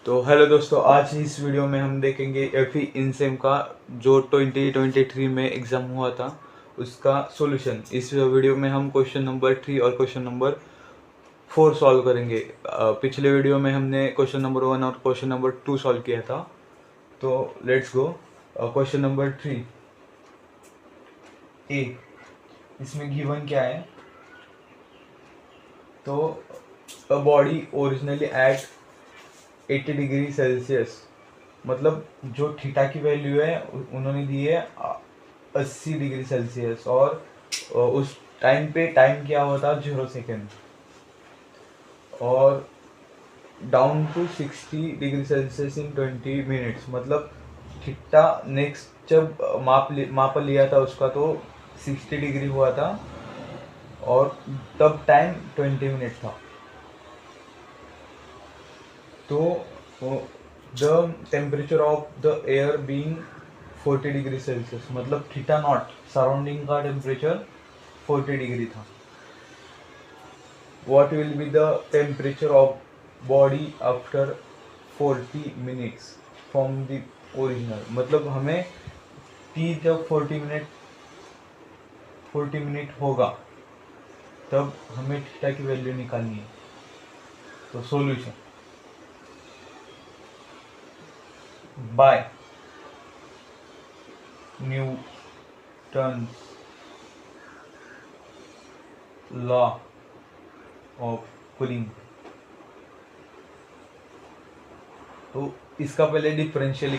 तो हेलो दोस्तों, आज इस वीडियो में हम देखेंगे एफई इनसेम का जो 2023 में एग्ज़ाम हुआ था उसका सॉल्यूशन। इस वीडियो में हम क्वेश्चन नंबर 3 और क्वेश्चन नंबर 4 सॉल्व करेंगे। पिछले वीडियो में हमने क्वेश्चन नंबर 1 और क्वेश्चन नंबर 2 सॉल्व किया था। तो let's go. Question number 3 A, इसमें गिवन क्या है? तो a body originally at 80 degree Celsius, मतलब जो थीटा की वैल्यू है उन्होंने दी है 80 डिग्री सेल्सियस, और उस टाइम पे टाइम क्या हुआ था 0 सेकेंड, और down to 60 degree Celsius in 20 minutes, मतलब थीटा नेक्स्ट जब माप लिया था उसका तो 60 डिग्री हुआ था और तब टाइम 20 मिनट था। तो the temperature of the air being 40 degree Celsius, मतलब थीटा नॉट सराउंडिंग का टेम्परेचर 40 डिग्री था। What will be the temperature of body after 40 minutes from the original, मतलब हमें टी जब 40 मिनट होगा तब हमें थीटा की वैल्यू निकालनी है। तो solution by Newton's law of cooling. तो इसका पहले डिफरेंशियल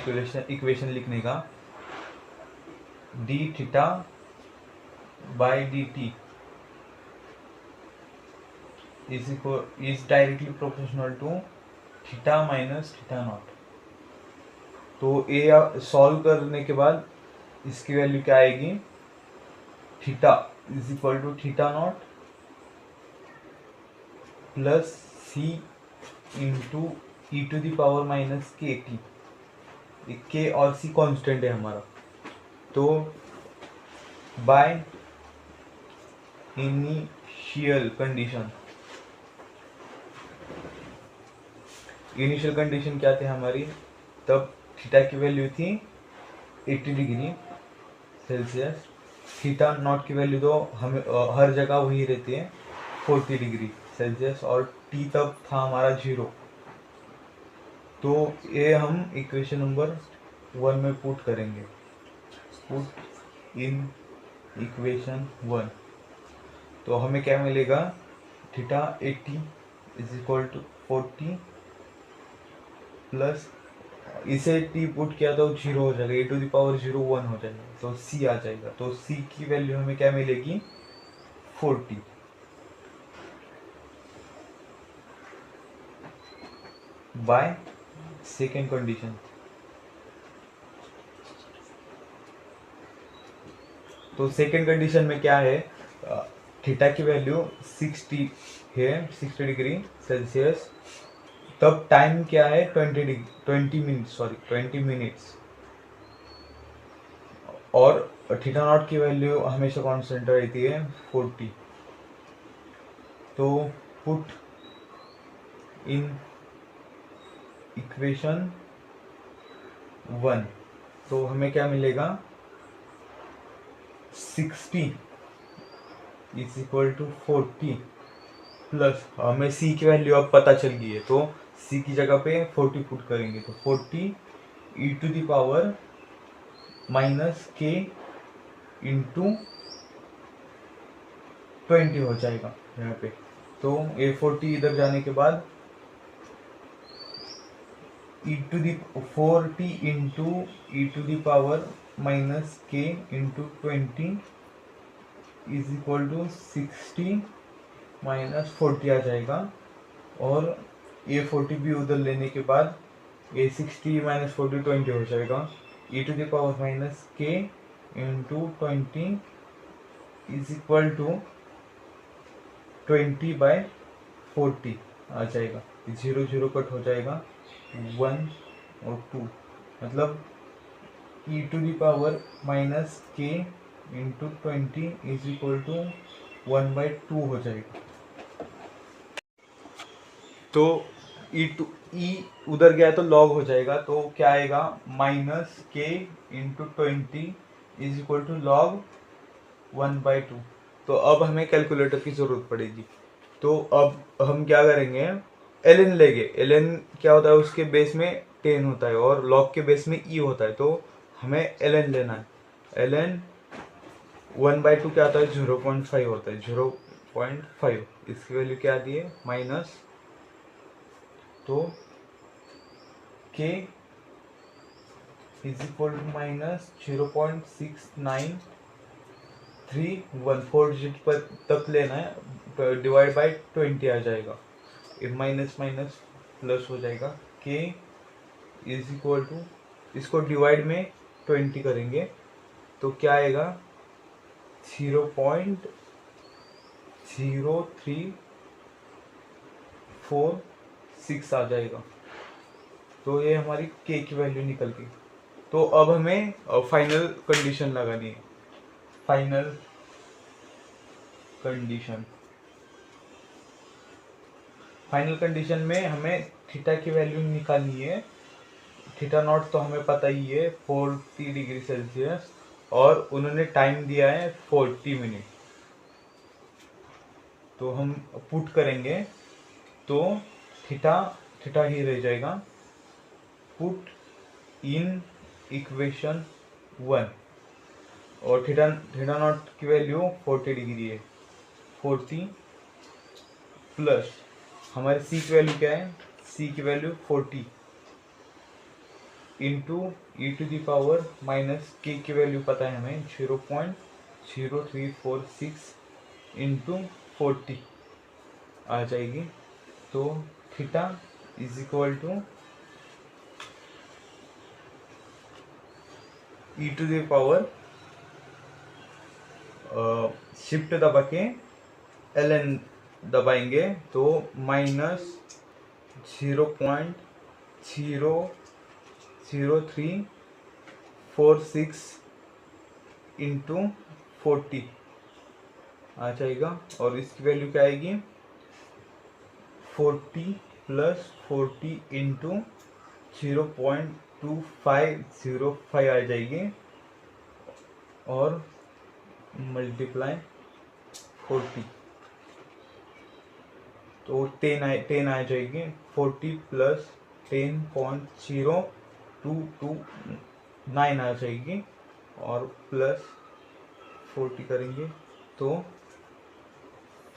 इक्वेशन लिखने का, d theta by d t is directly proportional to theta minus theta naught. तो ये सॉल्व करने के बाद इसकी वैल्यू क्या आएगी? Theta is equal to theta naught plus c into e to the power minus k t. K और सी constant है हमारा। तो बाय इनिशियल कंडीशन क्या थी हमारी? तब थीटा की वैल्यू थी 80 डिग्री सेल्सियस, थीटा नॉट की वैल्यू तो हमें हर जगह वही रहती है 40 डिग्री सेल्सियस, और टी तब था हमारा 0। तो ये हम इक्वेशन नंबर 1 में पुट करेंगे। पुट इन इक्वेशन 1, तो हमें क्या मिलेगा? Theta 80 is equal to 40 plus इसे टी पुट किया तो 0 हो जाएगा, ए टू द पावर 0 1 हो जाएगा, तो सी आ जाएगा। तो सी की वैल्यू हमें क्या मिलेगी? 40 बाय सेकेंड कंडीशन। तो सेकेंड कंडीशन में क्या है? थीटा की वैल्यू 60 है, 60 डिग्री सेल्सियस, तब टाइम क्या है? 20 मिनट्स, और थीटा नॉट की वैल्यू हमेशा कांस्टेंट रहती है 40। तो पुट इन इक्वेशन 1, तो हमें क्या मिलेगा? 60 इज इक्वल टू 40 प्लस, हमें सी की वैल्यू अब पता चल गई है तो सी की जगह पे 40 पुट करेंगे, तो 40 e to the power minus k into 20 हो जाएगा यहाँ पे। तो ए 40 इधर जाने के बाद e to the 40 into e to the power minus k into 20 is equal to 60 minus 40 आ जाएगा, और ए 40 भी उधर लेने के बाद ए 60 माइनस 40 20 हो जाएगा। E to the power minus k into 20 is equal to 20 by 40 आ जाएगा। 0 0 कट हो जाएगा, 1 और 2, मतलब ई to the power minus k into 20 is equal to 1/2 हो जाएगा। तो ई उधर गया तो लॉग हो जाएगा, तो क्या आएगा minus k into 20 is equal to log 1/2। तो अब हमें कैलकुलेटर की ज़रूरत पड़ेगी। तो अब हम क्या करेंगे, ln लेंगे। ln क्या होता है, उसके बेस में 10 होता है और log के बेस में e होता है, तो हमें ln लेना है। ln 1/2 क्या होता है, 0.5 होता है, 0.5। इसकी वैल्यू क्या दी है, माइनस, तो k is equal to minus 0.6931, 4 digit पर तक लेना है, डिवाइड बाई 20 आ जाएगा, माइनस माइनस प्लस हो जाएगा। k इज इक्वल टू, इसको डिवाइड में 20 करेंगे तो क्या आएगा 0.0346 आ जाएगा। तो ये हमारी k की वैल्यू निकल गई। तो अब हमें फाइनल कंडीशन लगानी है। फाइनल कंडीशन, फाइनल कंडीशन में हमें थीटा की वैल्यू निकालनी है। थीटा नॉट तो हमें पता ही है 40 डिग्री सेल्सियस, और उन्होंने टाइम दिया है 40 मिनट। तो हम पुट करेंगे तो थीटा थीटा ही रह जाएगा। पुट इन इक्वेशन 1, और थीटा थीटा नॉट की वैल्यू 40 डिग्री है। 40 प्लस हमारे सी की वैल्यू क्या है, सी की value 40 into e to the power minus k की वैल्यू पता है हमें 0.0346 इंटू 40 आ जाएगी। तो theta is equal to e to the power, shift दबा के ln दबाएंगे तो माइनस 0.0346 इंटू 40 आ जाएगा, और इसकी वैल्यू क्या आएगी 40 प्लस 40 इंटू 0.2505 आ जाएगी, और मल्टीप्लाई 40 तो 10 आ जाएगी। 40 प्लस 10.0229 आ जाएगी, और प्लस 40 करेंगे तो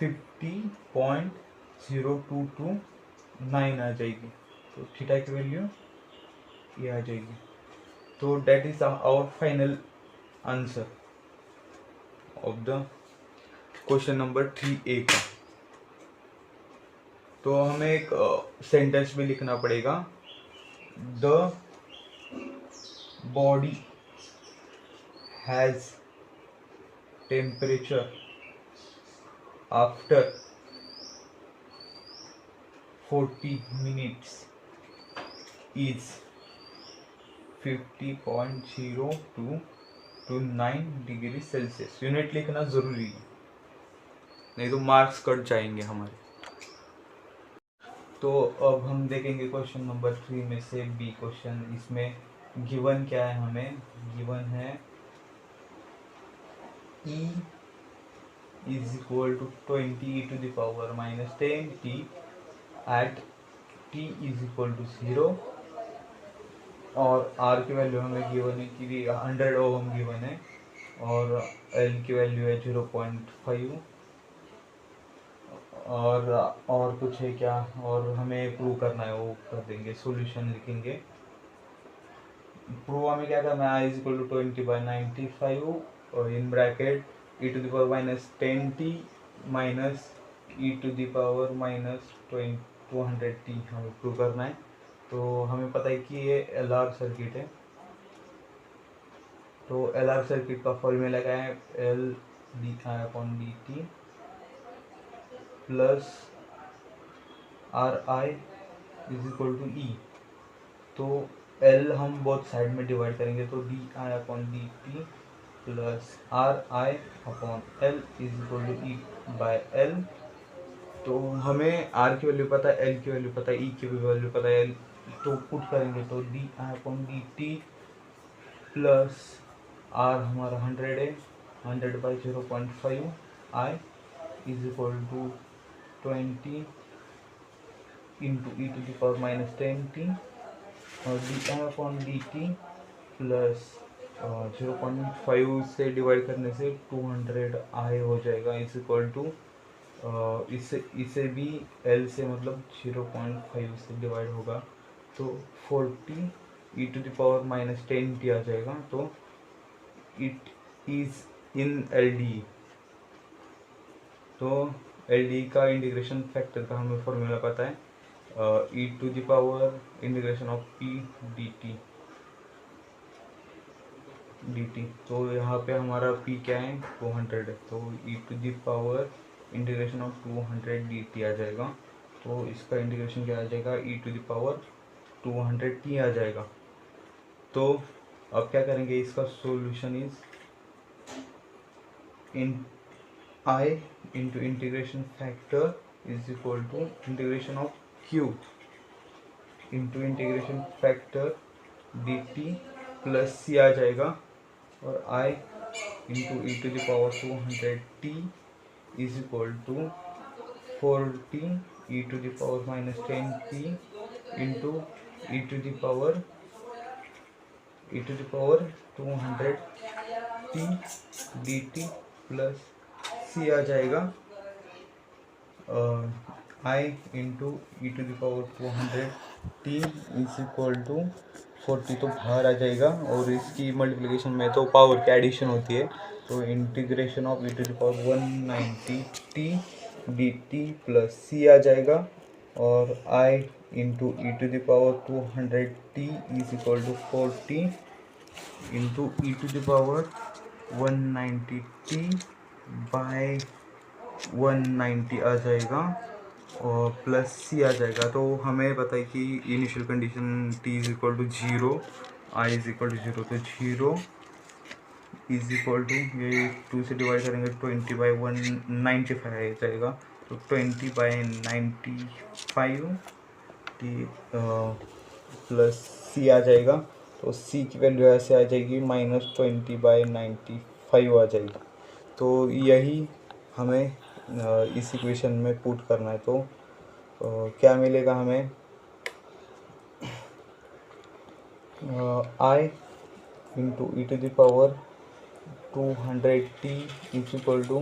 50.0229 आ जाएगी। तो थीटा की वैल्यू ये आ जाएगी। तो that is our final answer of the question number 3A का। तो हमें एक सेंटेंस में लिखना पड़ेगा, the body has temperature after 40 minutes is 50.0229 degree Celsius. Unit लिखना जरूरी है, नहीं तो मार्क्स कट जाएंगे हमारे। तो अब हम देखेंगे क्वेश्चन नंबर 3 में से बी क्वेश्चन। इसमें गिवन क्या है, हमें गिवन है E is equal to 20 e to the power minus 10t at t is equal to 0, और R की वैल्यू हमें गिवन है कि 100 ओम गिवन है, और L की वैल्यू है 0.5, और कुछ है क्या, और हमें प्रूव करना है, वो कर देंगे, सॉल्यूशन लिखेंगे। प्रूव हमें क्या करना है, I इज इक्वल टू 20/95 और in bracket e to the power minus 10t minus e to the power minus 200t हमें प्रूव करना है। तो हमें पता है कि ये LR सर्किट है। तो LR सर्किट का फॉर्मूला क्या है, L di/dt plus RI is equal to E। तो L हम बोथ साइड में डिवाइड करेंगे, तो di/dt plus RI/L is equal to E/L तो हमें आर की वैल्यू पता है, एल की वैल्यू पता है, ई की भी वैल्यू पता है, तो पुट करेंगे तो d i upon d t plus r हमारा 100 है, 100/0.5 i is equal to 20 into e to the power minus 10t और d i upon d t plus 0.5 से डिवाइड करने से 200 आई हो जाएगा इज इक्वल टू इसे भी एल से मतलब 0.5 से डिवाइड होगा तो 40 e to the power minus 10t आ जाएगा। तो it is in l d. तो एल डी का इंटीग्रेशन फैक्टर का हमें फॉर्मूला पता है, e to the power integration of p d t. तो यहाँ पे हमारा p क्या है 200 है, तो e to the power integration of 200 dt आ जाएगा। तो इसका इंटीग्रेशन क्या आ जाएगा, e to the power 200t आ जाएगा। तो अब क्या करेंगे, इसका solution is in i into integration factor is equal to integration of q into integration factor dt plus c आ जाएगा और i into e to the power 200t is equal to 40 e to the power minus 10t into e to the power 200t dt plus c आ जाएगा i into e to the power 200t is equal to 40 तो बाहर आ जाएगा और इसकी multiplication में तो पावर की एडिशन होती है, तो integration of e to the power 190t dt plus c आ जाएगा और i into e to the power 200t is equal to 40 into e to the power 190t by 190 आ जाएगा और प्लस c आ जाएगा। तो हमें पता है कि initial condition t is equal to 0, I is equal to 0, तो 0 इज इक्वल टू ये 2 से डिवाइड करेंगे 20/195 आ जाएगा, तो 20/95 t प्लस c आ जाएगा। तो c की वैल्यू ऐसे आ जाएगी -20/95 आ जाएगी। तो यही हमें इस इक्वेशन में पुट करना है। तो क्या मिलेगा हमें, i into e to the power 200t is equal to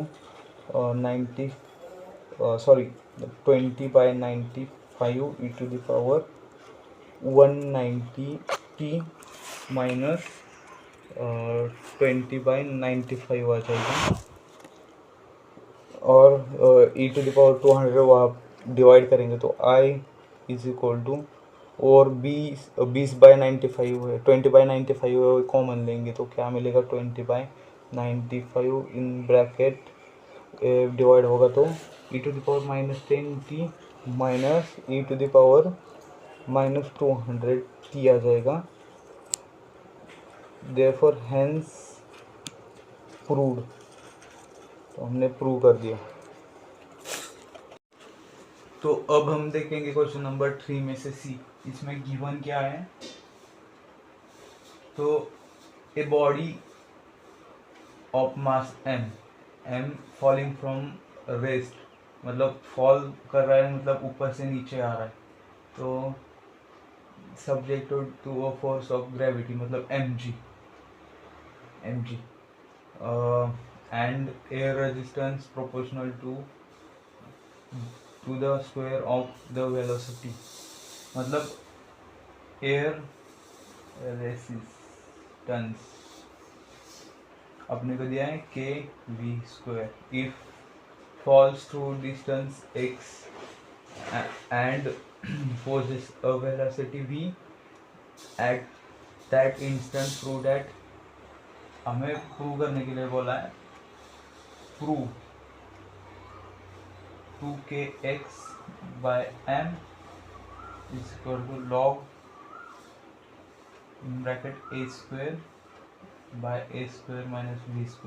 20/95 e to the power 190t minus 20/95 आ जाएगा और ई टू द पावर 200 वो आप डिवाइड करेंगे तो i इज इक्वल टू, और 20/95 है, 20/95 कॉमन लेंगे तो क्या मिलेगा 20/95 इन ब्रैकेट डिवाइड होगा तो e to the power -10t minus e to the power -200t आ जाएगा। देयरफॉर हेंस प्रूव्ड, तो हमने प्रूव कर दिया। तो अब हम देखेंगे क्वेश्चन नंबर 3 में से सी। इसमें गिवन क्या है, तो a body of mass m falling from rest, मतलब फॉल कर रहा है मतलब ऊपर से नीचे आ रहा है, तो subjected to a force of gravity मतलब mg and air resistance proportional to the square of the velocity, मतलब एयर रेजिस्टेंस अपने को दिया है kv², if falls through distance x and possess a velocity v at that instant, prove that, हमें prove करने के लिए बोला है, prove 2kx/m is equal to log in bracket a² by a² minus v²,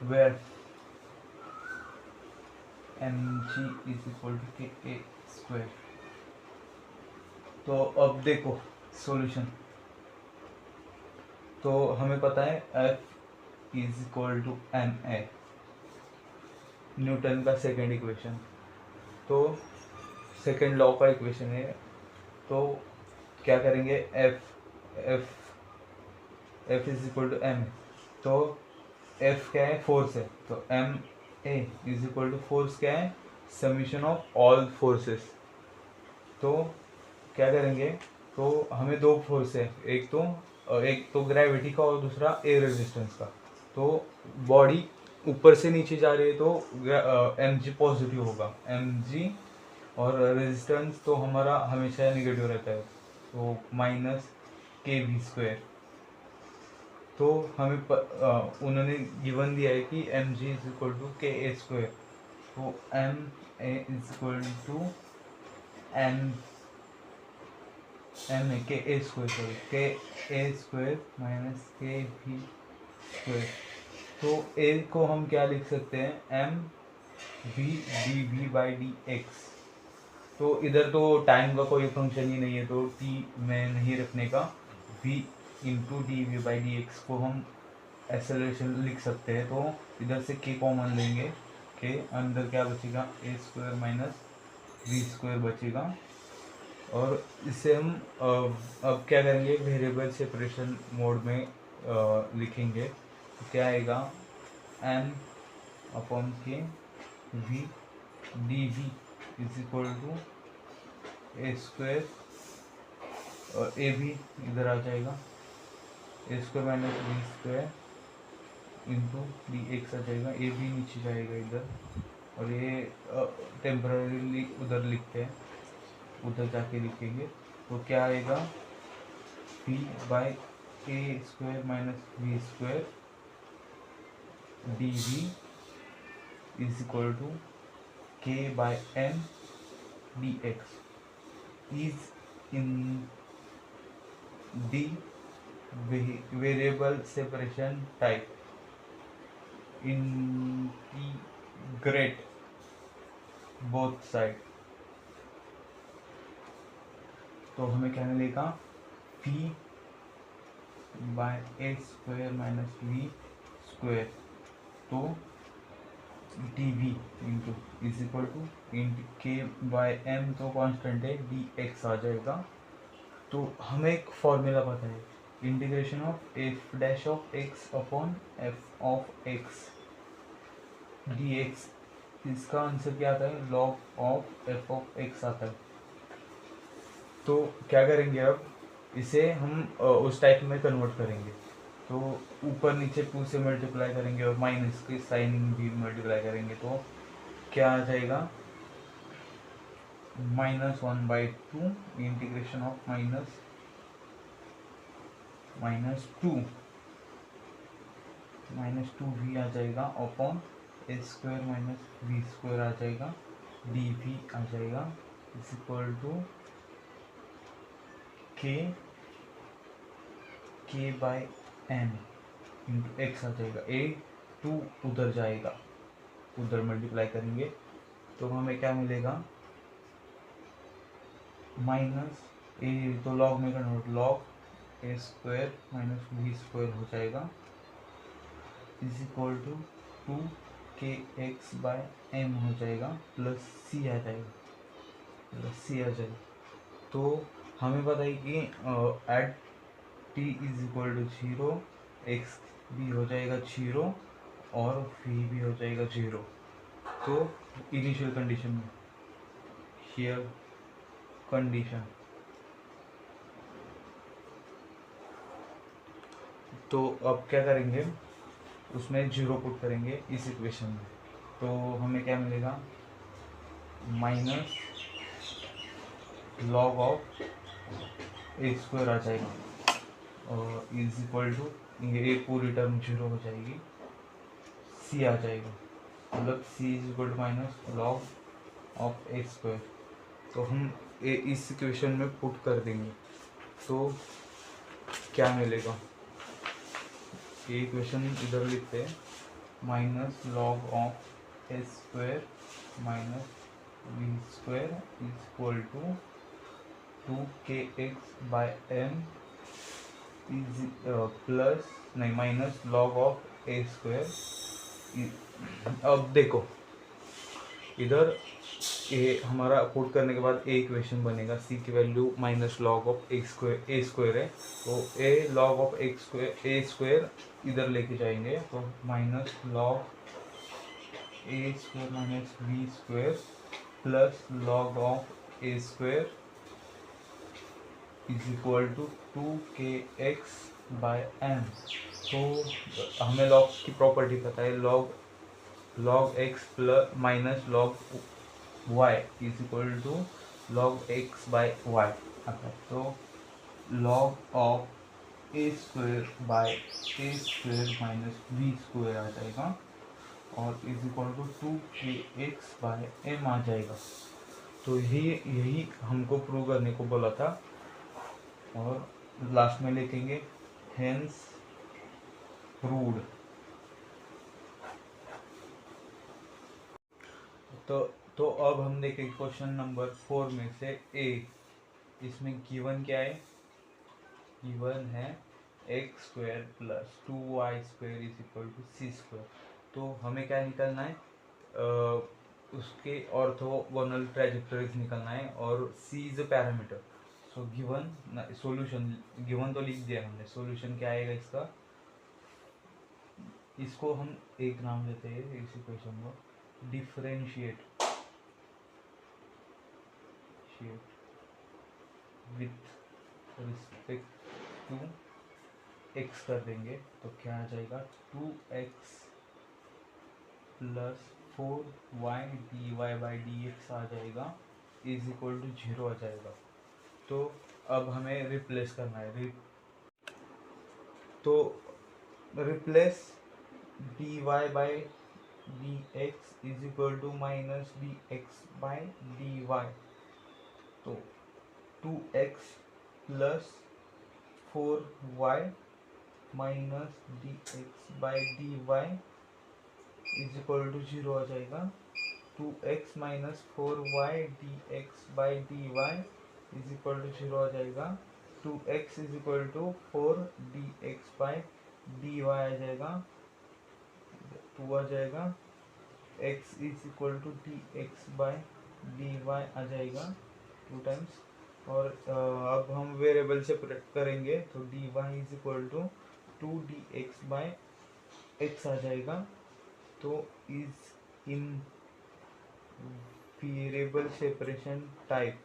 where mg is equal to k a square. तो अब देखो solution, तो हमें पता है F is equal to m a, Newton का सेकेंड इक्वेशन, तो second law का इक्वेशन है। तो क्या करेंगे, F is equal to m, तो एफ क्या है, फोर्स है, तो m a is equal to force क्या है, समीशन ऑफ ऑल फोर्सेस। तो क्या करेंगे, तो हमें दो फोर्स है, एक तो ग्रेविटी का और दूसरा एयर रेजिस्टेंस का। तो बॉडी ऊपर से नीचे जा रही है तो एम जी पॉजिटिव होगा, एम जी, और रेजिस्टेंस तो हमारा हमेशा निगेटिव रहता है, तो माइनस के वी स्क्वायर। तो हमें उन्होंने गिवन दिया है कि m g is equal to k a square, तो m a is equal to m m a k a square, sorry k a square minus k v square. तो a को हम क्या लिख सकते हैं, m v d v by d x. तो इधर तो टाइम का कोई फंक्शन ही नहीं है, तो टी में नहीं रखने का, v into d v by d x को हम एक्सेलरेशन लिख सकते हैं। तो इधर से k कॉमन लेंगे, k अंदर क्या बचेगा, ए स्क्वायर माइनस वी स्क्वायर बचेगा। और इससे हम अब क्या करेंगे, वेरिएबल सेपरेशन मोड में लिखेंगे, तो क्या आएगा, m upon k v d v is equal to a square, और ए भी इधर आ जाएगा, a square minus b square into d x आ जाएगा, ए भी नीचे जाएगा इधर, और ये टेम्पररीली उधर लिखते हैं, उधर जाके लिखेंगे। तो क्या आएगा, p by a square minus b square d v is equal to k by m d x is in the variable separation type, integrate both side। तो हमें क्या मिलेगा, p by a square minus v square, तो d v into is equal to k by m, तो constant है, d x आ जाएगा। तो हमें एक फॉर्मूला पता है, integration of f dash of x upon f of x d x, इसका आंसर क्या आता है, log of f of x आता है। तो क्या करेंगे, अब इसे हम उस टाइप में कन्वर्ट करेंगे, तो ऊपर नीचे 2 से मल्टीप्लाई करेंगे और माइनस के साइन भी मल्टीप्लाई करेंगे, तो क्या आ जाएगा, -1/2 integration of minus two v आ जाएगा upon a square minus v square आ जाएगा, डी वी आ जाएगा is equal to k by n into x आ जाएगा, ए टू उधर जाएगा, उधर मल्टीप्लाई करेंगे, तो हमें क्या मिलेगा, माइनस ए तो लॉग में convert, log a square minus v square हो जाएगा is equal to 2 kx by m हो जाएगा, प्लस सी आ जाएगा, तो हमें पता है कि at t is equal to 0 x भी हो जाएगा 0 और वी भी हो जाएगा 0। तो इनिशियल कंडीशन में हियर कंडीशन, तो अब क्या करेंगे, उसमें 0 पुट करेंगे इस इक्वेशन में, तो हमें क्या मिलेगा, minus log of a square आ जाएगा और इज इक्वल टू ये पूरी टर्म 0 हो जाएगी, सी आ जाएगा, मतलब c is equal to minus log of a square. तो हम इस इक्वेशन में पुट कर देंगे, तो क्या मिलेगा, ये इक्वेशन इधर लिखते हैं, minus log of a square minus v square is equal to 2kx by m is plus नहीं minus log of a square. अब देखो इधर ए हमारा पुट करने के बाद ए इक्वेशन बनेगा, सी की value minus log of a square है, तो a log of a square इधर लेके जाएंगे तो minus log a square minus b square plus log of a square is equal to 2kx by m। तो हमें लॉग की प्रॉपर्टी पता है, log x plus minus log y is equal to log x by y आता है। तो log of a square by a square minus b square आ जाएगा और is equal to 2kx by m आ जाएगा। तो यही हमको प्रूव करने को बोला था और लास्ट में लिखेंगे हेंस प्रूव्ड। तो अब हम देखेंगे क्वेश्चन नंबर 4 में से ए। इसमें गिवन क्या है, गिवन है x square plus 2y square is equal to c square. तो हमें क्या निकालना है, उसके ऑर्थोगोनल ट्रेजेक्टरीज निकालना है और c is a parameter. So given solution, given तो लिख दिया हमने, सॉल्यूशन क्या आएगा इसका, इसको हम एक नाम देते हैं इस इक्वेशन को differentiate with respect to x कर देंगे तो क्या आ जाएगा 2x plus 4y dy by dx आ जाएगा इज इक्वल टू 0 आ जाएगा। तो अब हमें रिप्लेस करना है, तो replace dy by dx is equal to minus dx by dy। तो 2x plus 4y minus dx by dy is equal to 0 आ जाएगा। 2x minus 4y dx by dy is equal to 0 आ जाएगा। 2x is equal to 4 dx by dy आ जाएगा, 2 आ जाएगा। x is equal to dx by dy आ जाएगा 2 टाइम्स। और अब हम वेरिएबल सेपरेट करेंगे तो dy is equal to 2 dx by x आ जाएगा। तो is in variable separation type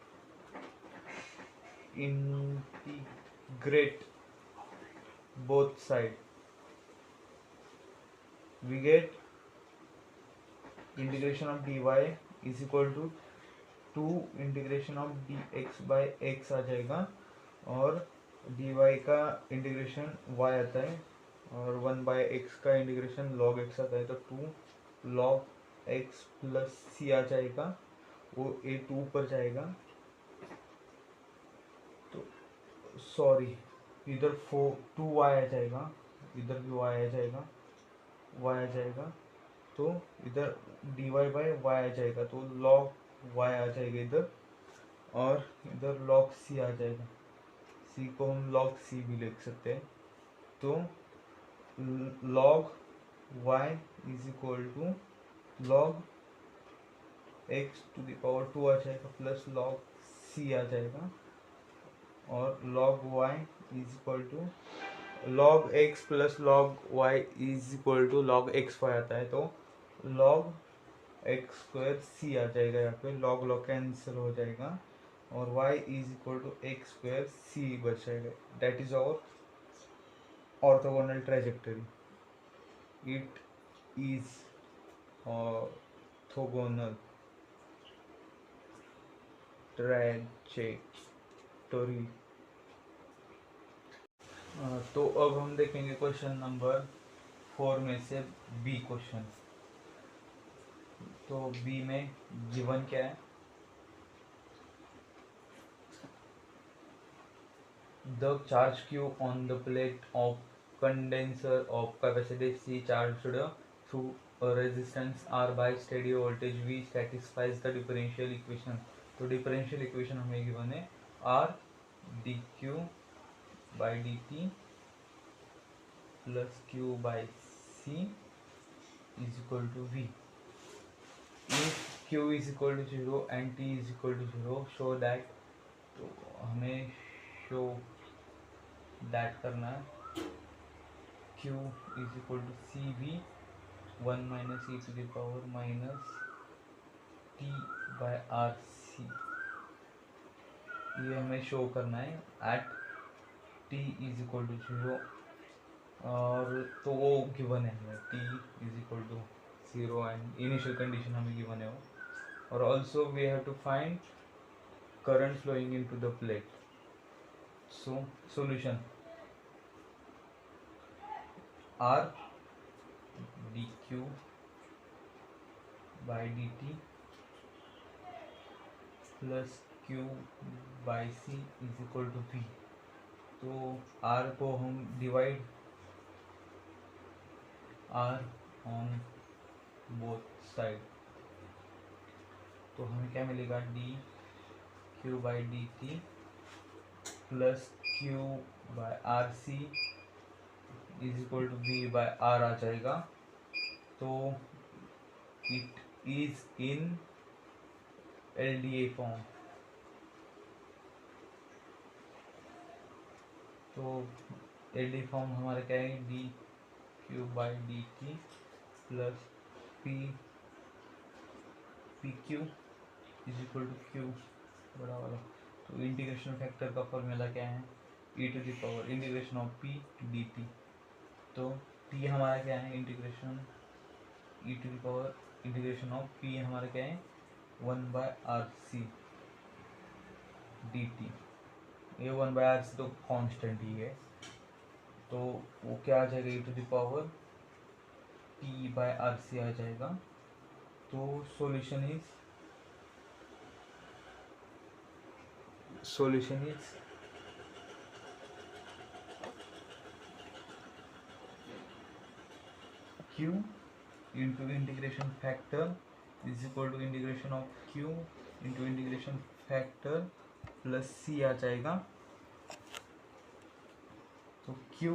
integrate both side we get integration of dy is equal to 2 integration of dx by x आ जाएगा और dy का integration y आता है और 1 बाय एक्स का इंटीग्रेशन log x आता है, तो 2 log x प्लस c आ जाएगा, वो a 2 पर जाएगा। तो सॉरी इधर 2y आ जाएगा, इधर भी y आ जाएगा, y आ जाएगा, तो इधर dy बाई y आ जाएगा, तो log y आ जाएगा इधर और इधर log c आ जाएगा। c को हम log c भी लिख सकते हैं। तो log y is equal to log x to the power 2 आ जाएगा प्लस log c आ जाएगा और log y is equal to log x plus log y is equal to log x y आता है, तो log x स्क्वायर c आ जाएगा, यहाँ पे log log कैंसिल हो जाएगा और y is equal to x square c बच जाएगा। That is our orthogonal trajectory, it is orthogonal trajectory. तो अब हम देखेंगे क्वेश्चन नंबर 4 में से बी क्वेश्चन। तो बी में गिवन क्या है, the charge q on the plate of condenser of capacity C charged through resistance R by steady voltage V satisfies the differential equation. तो डिफरेंशियल इक्वेशन हमें given है R dq by dt plus q by c is equal to v। If q is equal to 0 and t is equal to 0 show that, तो हमें show that करना है q is equal to c v 1 minus e to the power minus t by r c. ये हमें show करना है at t is equal to 0, और तो वो गिवन है हमें t is equal to 0 and initial condition हमें गिवन है वो, और also we have to find current flowing into the plate. So solution R dq by dt plus q by c is equal to v। तो R को हम divide R on both side, तो हमें क्या मिलेगा d q by d t plus q by r c is equal to v by r आ जाएगा। तो it is in LDA form. तो एलडी फॉर्म हमारा क्या है d q by d t plus p p q is equal to q बड़ा वाला। तो इंटीग्रेशन फैक्टर का फॉर्मूला क्या है e to the power integration of p d t. तो पी हमारा क्या है integration e to the power integration of p हमारा क्या है 1 by r c d t. ये 1 बाय आर सी तो कांस्टेंट ही है, तो वो क्या आ जाएगा e to the power p by r c आ जाएगा। तो solution is q into integration factor is equal to integration of q into integration factor plus c आ जाएगा। तो q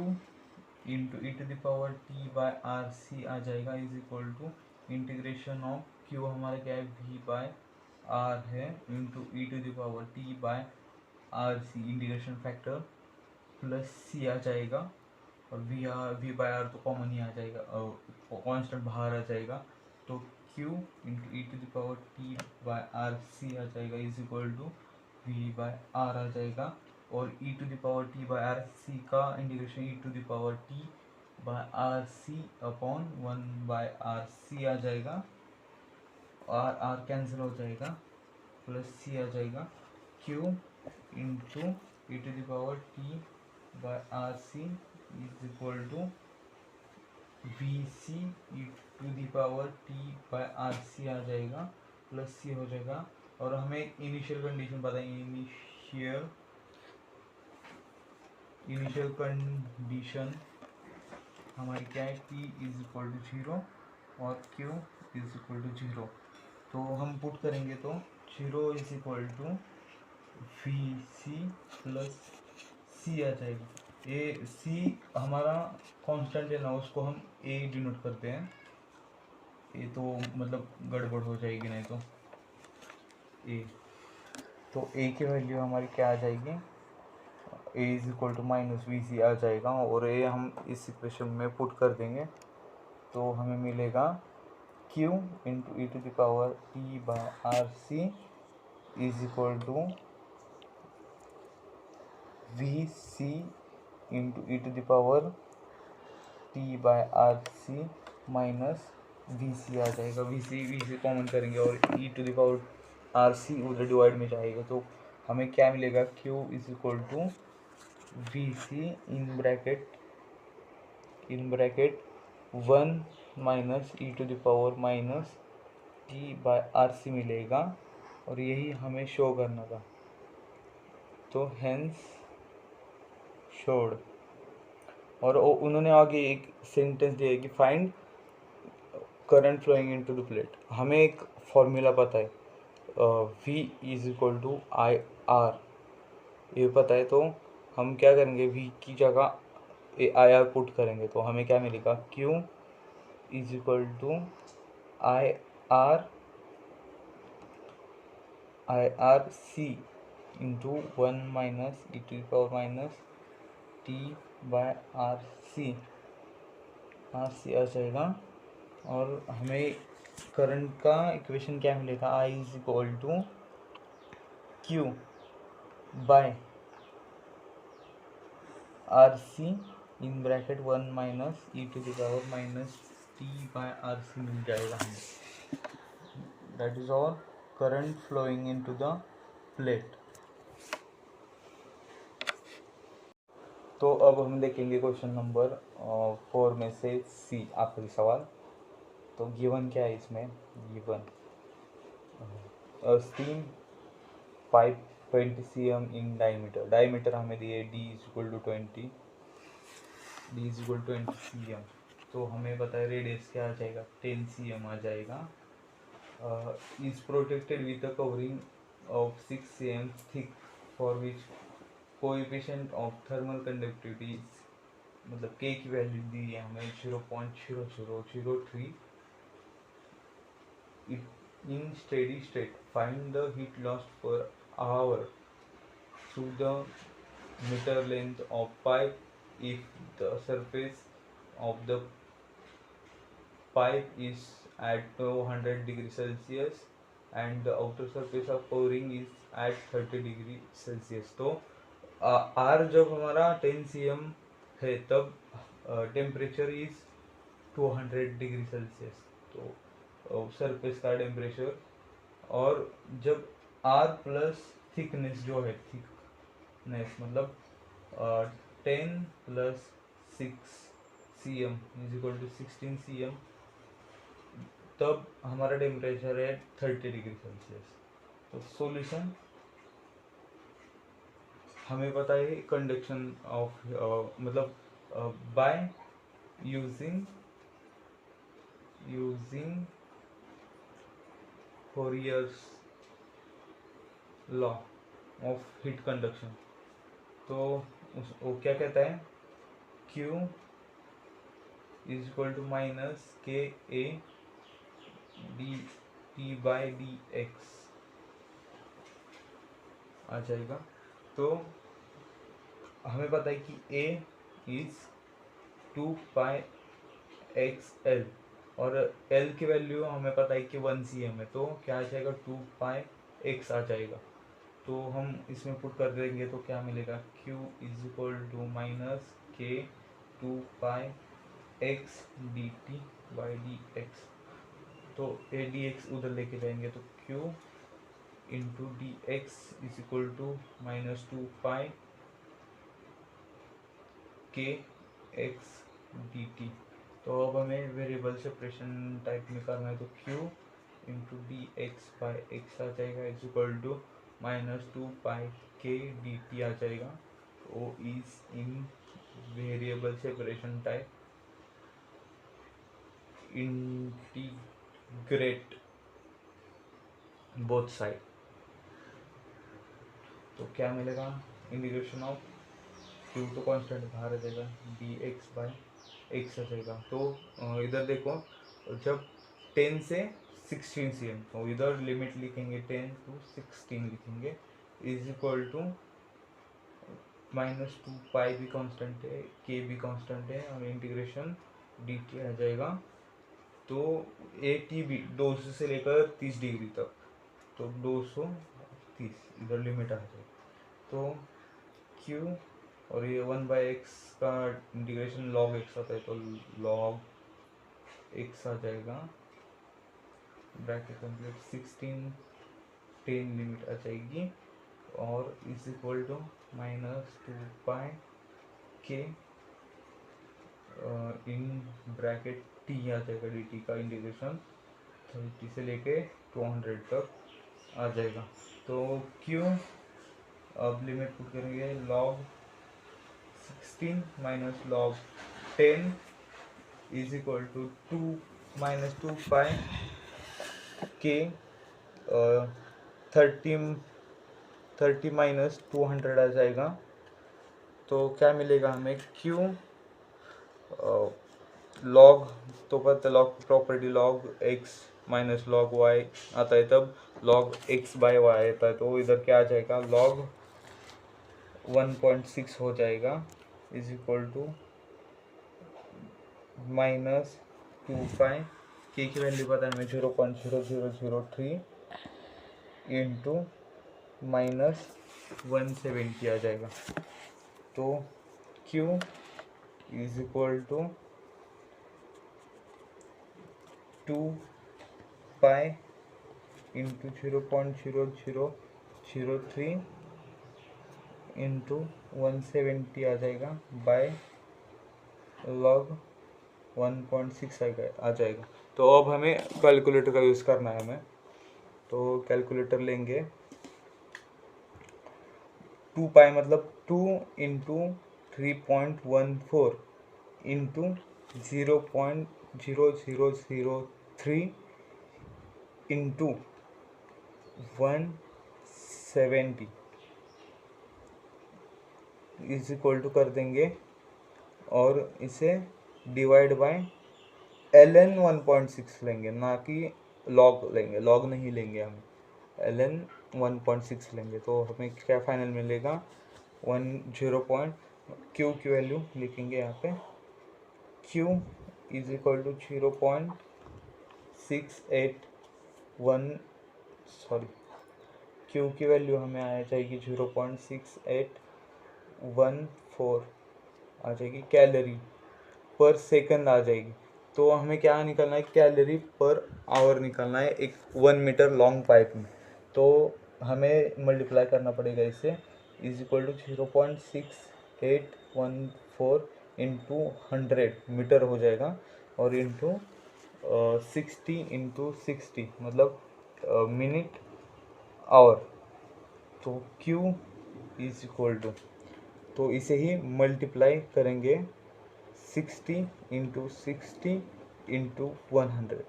into e to the power t by r c आ जाएगा is equal to integration of q हमारा क्या है v by r है into e to the power t by r c integration factor plus c आ जाएगा, और v by r तो कॉमन ही आ जाएगा, कांस्टेंट बाहर आ जाएगा। तो q into e to the power t by r c आ जाएगा is equal to v by r आ जाएगा, और e to the power t by r c का integration e to the power t by r c upon 1 by r c आ जाएगा, r are cancel हो जाएगा, प्लस c आ जाएगा q into e to the power t by r c is equal to v c e to the power t by r c आ जाएगा, plus c हो जाएगा। और हमें इनिशियल कंडीशन बताएंगे इनिशियल कंडीशन हमारी क्या है t इज इक्वल टू 0 और q इज इक्वल टू 0। तो हम पुट करेंगे तो 0 is equal to v c plus c आ जाएगा। ए सी हमारा कांस्टेंट है ना, उसको हम ए डिनोट करते हैं। ए तो मतलब गड़बड़ हो जाएगी नहीं तो ए, तो ए की वैल्यू हमारी क्या आ जाएगी a is equal to minus v c आ जाएगा, और ए हम इस इक्वेशन में पुट कर देंगे तो हमें मिलेगा q into e to the power t by r c is equal to v c into e to the power t by r c minus v c आ जाएगा। वी सी कॉमन करेंगे और e to the power r c उधर divide में जाएगा, तो हमें क्या मिलेगा q is equal to v c in bracket 1 minus e to the power minus t by r सी मिलेगा, और यही हमें शो करना था। तो हेंस शोड, और उन्होंने आगे एक सेंटेंस दिया है कि find current flowing into the plate, हमें एक फॉर्मूला पता है, V is equal to I R, ये पता है। तो हम क्या करेंगे, V की जगह आई आर पुट करेंगे तो हमें क्या मिलेगा, Q is equal to I r c into 1 minus e to power minus t by r c आ जाएगा। और हमें करंट का इक्वेशन क्या मिलेगा, I is equal to Q by r c in bracket 1 minus e to the power minus t by r c मिल जाएगा हमें। That is all current flowing into the plate. तो अब हम देखेंगे क्वेश्चन नंबर 4 में से सी, आखिरी सवाल। तो गिवन क्या है इसमें, given steam pipe 20 cm in diameter हमें दिए D is equal to 20 cm। तो हमें पता है रेडियस क्या आ जाएगा, 10 cm आ जाएगा। Is protected with a covering of 6 cm thick for which coefficient of thermal conductivity, मतलब K की वैल्यू दी है हमें 0.0003। In steady state, find the heat lost per hour through the meter length of pipe if the surface of the pipe is at 200 degrees Celsius and the outer surface of pouring is at 30 degree Celsius. तो R जब हमारा 10 cm है तब temperature is 200 degree Celsius, तो surface का temperature. और जब R plus thickness जो है, थिकनेस मतलब 10 plus 6 cm is equal to 16 cm, तब हमारा टेम्परेचर है 30 डिग्री सेल्सियस। तो सॉल्यूशन हमें पता है कंडक्शन ऑफ मतलब by using Fourier's law of heat conduction. तो वो क्या कहता है, Q is equal to minus k a d t by d x आ जाएगा। तो हमें पता है कि A is 2 pi x l और L की वैल्यू हमें पता है कि 1 cm है, तो क्या आ जाएगा 2 पाई एक्स आ जाएगा। तो हम इसमें पुट कर देंगे तो क्या मिलेगा, Q is equal to minus k 2 pi x d t by d x. तो ए डी एक्स उधर लेके जाएंगे तो Q into d x is equal to minus 2 pi k x d t. तो अब हमें वेरिएबल सेपरेशन टाइप में करना है, तो Q into d x by x आ जाएगा is equal to minus 2 pi k d t आ जाएगा। ओ is in variable separation type, integrate both side. तो क्या मिलेगा, इंटीग्रेशन ऑफ Q तो कांस्टेंट बाहर आ जाएगा, डी एक्स बाई एक्स आ जाएगा। तो इधर देखो, जब 10 से 16 cm, तो इधर लिमिट लिखेंगे 10 to 16 लिखेंगे इज इक्वल टू माइनस 2 पाई भी कांस्टेंट है, के भी कांस्टेंट है और इंटीग्रेशन डी टी आ जाएगा। तो ए टी बी 200 से लेकर 30 डिग्री तक, तो 230 इधर लिमिट आ जाएगी। तो Q और ये 1/x का इंटीग्रेशन log x आता है, तो log x आ जाएगा, ब्रैकेट कंप्लीट 16 10 लिमिट आ जाएगी और is equal to minus 2 pi के इन ब्रैकेट t आ जाएगा, dt का इंटीग्रेशन 30 से लेके 200 तक आ जाएगा। तो Q अब लिमिट पुट करेंगे, log 16 minus log 10 is equal to 2 minus 2 pi के 30 माइनस 200 आ जाएगा। तो क्या मिलेगा हमें, क्यू लॉग, तो पता log property log x minus log y आता है, तब लॉग एक्स बाय वाई आता है। तो इधर क्या आ जाएगा, लॉग 1.6 हो जाएगा is equal to minus 2 pi के की वैल्यू पता है हमें 0.0003 इंटू माइनस 170 आ जाएगा। तो Q is equal to 2 pi into 0.0003 into 170 आ जाएगा बाय लॉग 1.6 आ जाएगा। तो अब हमें कैलकुलेटर का यूज़ करना है हमें, तो कैलकुलेटर लेंगे। 2 पाई मतलब 2 into 3.14 into 0.0003 into 170 is equal to कर देंगे, और इसे डिवाइड बाय ln 1.6 लेंगे, ना कि लॉग लेंगे, लॉग नहीं लेंगे हम, ln 1.6 लेंगे। तो हमें क्या फाइनल मिलेगा, 0. Q की वैल्यू लिखेंगे यहाँ पे, Q is equal to 0.681 sorry Q की वैल्यू हमें आ जाएगी 0.6814 आ जाएगी, कैलोरी पर सेकंड आ जाएगी। तो हमें क्या निकालना है, कैलोरी पर आवर निकालना है एक 1 मीटर लॉन्ग पाइप में। तो हमें मल्टीप्लाई करना पड़ेगा इसे, is equal to 0.6814 into 100 metre हो जाएगा, और इंटू 60 इंटू 60 मतलब मिनट आवर। तो Q इज इक्वल टू, तो इसे ही मल्टीप्लाई करेंगे 60 इंटू 60 इंटू 100।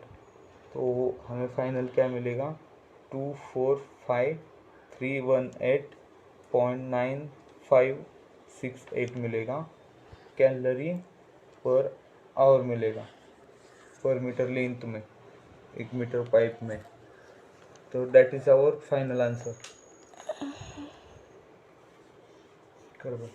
तो हमें फाइनल क्या मिलेगा, 245,318.9568 मिलेगा, कैलोरी पर आवर मिलेगा पर मीटर लेंथ में, 1 मीटर पाइप में। तो that is our final answer. कर दो।